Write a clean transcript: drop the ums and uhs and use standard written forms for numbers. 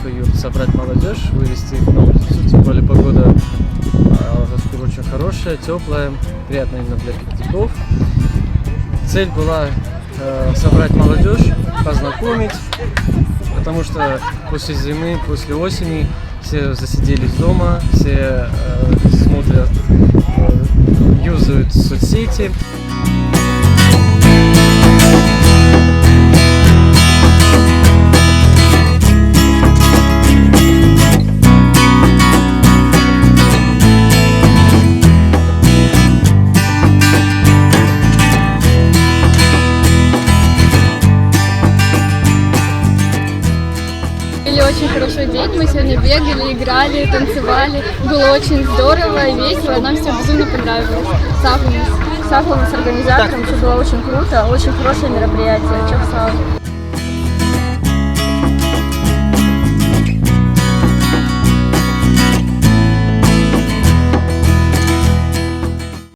июль собрать молодежь, вывести их на улицу, тем более погода скоро очень хорошая, теплая, приятная именно для пикников. Цель была собрать молодежь, познакомить, потому что после зимы, после осени все засиделись дома, все смотрят, юзают соцсети. Очень хороший день, мы сегодня бегали, играли, танцевали, было очень здорово и весело, нам всем безумно понравилось. Сафа с организатором, все было очень круто, очень хорошее мероприятие.